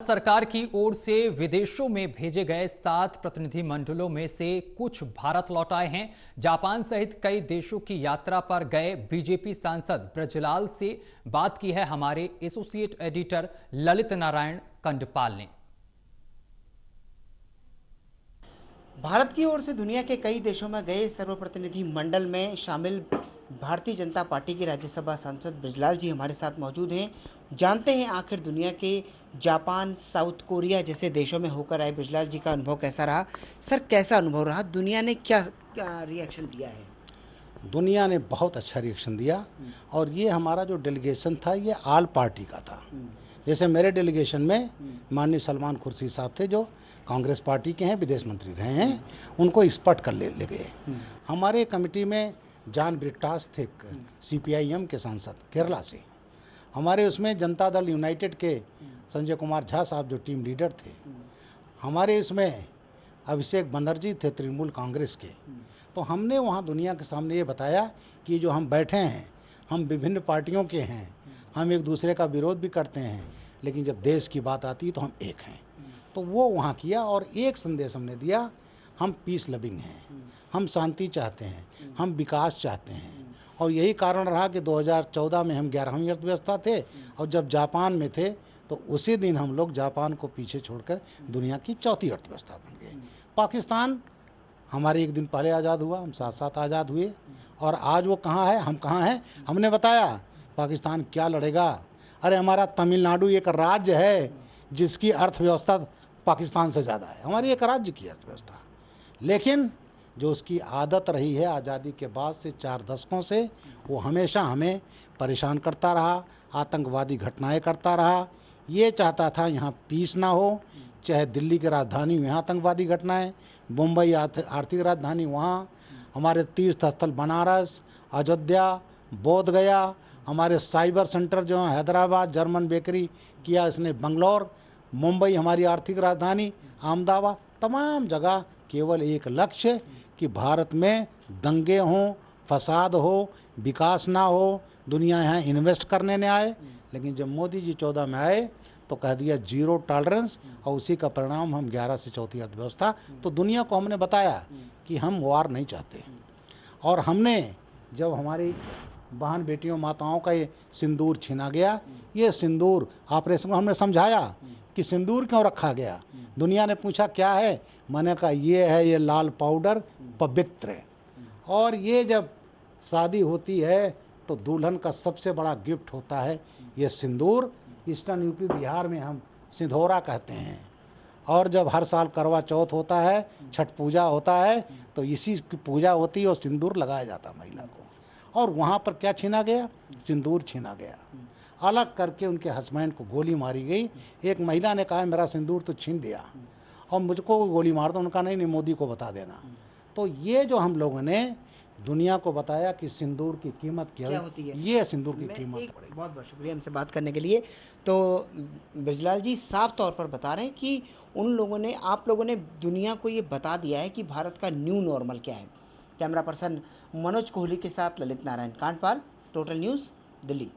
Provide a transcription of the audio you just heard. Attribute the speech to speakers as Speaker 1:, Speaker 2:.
Speaker 1: सरकार की ओर से विदेशों में भेजे गए 7 प्रतिनिधिमंडलों में से कुछ भारत लौट आए हैं। जापान सहित कई देशों की यात्रा पर गए बीजेपी सांसद ब्रजलाल से बात की है हमारे एसोसिएट एडिटर ललित नारायण कंडपाल ने।
Speaker 2: भारत की ओर से दुनिया के कई देशों में गए सर्वप्रतिनिधि मंडल में शामिल भारतीय जनता पार्टी के राज्यसभा सांसद ब्रजलाल जी हमारे साथ मौजूद हैं। जानते हैं आखिर दुनिया के जापान, साउथ कोरिया जैसे देशों में होकर आए ब्रजलाल जी का अनुभव कैसा रहा। सर, कैसा अनुभव रहा? दुनिया ने क्या क्या रिएक्शन दिया है?
Speaker 3: दुनिया ने बहुत अच्छा रिएक्शन दिया और ये हमारा जो डेलीगेशन था ये आल पार्टी का था। जैसे मेरे डेलीगेशन में माननीय सलमान खुर्शीद साहब थे जो कांग्रेस पार्टी के हैं, विदेश मंत्री रहे हैं, उनको स्पॉट कर ले गए। हमारे कमेटी में जॉन ब्रिटास थे, सीपीआईएम के सांसद केरला से। हमारे उसमें जनता दल यूनाइटेड के संजय कुमार झा साहब जो टीम लीडर थे। हमारे इसमें अभिषेक बनर्जी थे तृणमूल कांग्रेस के। तो हमने वहाँ दुनिया के सामने ये बताया कि जो हम बैठे हैं, हम विभिन्न पार्टियों के हैं, हम एक दूसरे का विरोध भी करते हैं, लेकिन जब देश की बात आती है तो हम एक हैं। तो वो वहाँ किया और एक संदेश हमने दिया, हम पीस लविंग हैं, हम शांति चाहते हैं, हम विकास चाहते हैं। और यही कारण रहा कि 2014 में हम 11वीं अर्थव्यवस्था थे और जब जापान में थे तो उसी दिन हम लोग जापान को पीछे छोड़कर दुनिया की चौथी अर्थव्यवस्था बन गए। पाकिस्तान हमारे एक दिन पहले आज़ाद हुआ, हम साथ साथ आज़ाद हुए और आज वो कहाँ है, हम कहाँ हैं। हमने बताया पाकिस्तान क्या लड़ेगा। अरे हमारा तमिलनाडु एक राज्य है जिसकी अर्थव्यवस्था पाकिस्तान से ज़्यादा है, हमारी एक राज्य की अर्थव्यवस्था। लेकिन जो उसकी आदत रही है आज़ादी के बाद से 4 दशकों से, वो हमेशा हमें परेशान करता रहा, आतंकवादी घटनाएं करता रहा। ये चाहता था यहाँ पीस ना हो, चाहे दिल्ली की राजधानी में आतंकवादी घटनाएं, मुंबई आर्थिक राजधानी वहाँ, हमारे तीर्थ स्थल बनारस, अयोध्या, बोध गया, हमारे साइबर सेंटर जो है हैदराबाद, जर्मन बेकरी किया इसने बंगलौर, मुंबई हमारी आर्थिक राजधानी, अहमदाबाद, तमाम जगह केवल एक लक्ष्य कि भारत में दंगे हों, फसाद हो, विकास ना हो, दुनिया यहाँ इन्वेस्ट करने न आए। लेकिन जब मोदी जी 14 में आए तो कह दिया जीरो टॉलरेंस और उसी का परिणाम हम 11 से चौथी अर्थव्यवस्था। तो दुनिया को हमने बताया कि हम वार नहीं चाहते। और हमने जब हमारी बहन बेटियों माताओं का ये सिंदूर छीना गया, ये सिंदूर ऑपरेशन हमने समझाया कि सिंदूर क्यों रखा गया। दुनिया ने पूछा क्या है, मैंने कहा ये है, ये लाल पाउडर पवित्र है। और ये जब शादी होती है तो दुल्हन का सबसे बड़ा गिफ्ट होता है ये सिंदूर। ईस्टर्न यूपी बिहार में हम सिंधोरा कहते हैं। और जब हर साल करवा चौथ होता है, छठ पूजा होता है, तो इसी की पूजा होती है और सिंदूर लगाया जाता महिला को। और वहाँ पर क्या छीना गया? सिंदूर छीना गया। अलग करके उनके हस्बैंड को गोली मारी गई। एक महिला ने कहा मेरा सिंदूर तो छीन लिया और मुझको गोली मार दो। उनका नहीं, मोदी को बता देना। तो ये जो हम लोगों ने दुनिया को बताया कि सिंदूर की कीमत क्या होती है, ये सिंदूर की कीमत पड़ेगी।
Speaker 2: बहुत बहुत शुक्रिया हमसे बात करने के लिए। तो ब्रजलाल जी साफ तौर पर बता रहे हैं कि उन लोगों ने, आप लोगों ने दुनिया को ये बता दिया है कि भारत का न्यू नॉर्मल क्या है। कैमरा पर्सन मनोज कोहली के साथ ललित नारायण कांडपाल, टोटल न्यूज़, दिल्ली।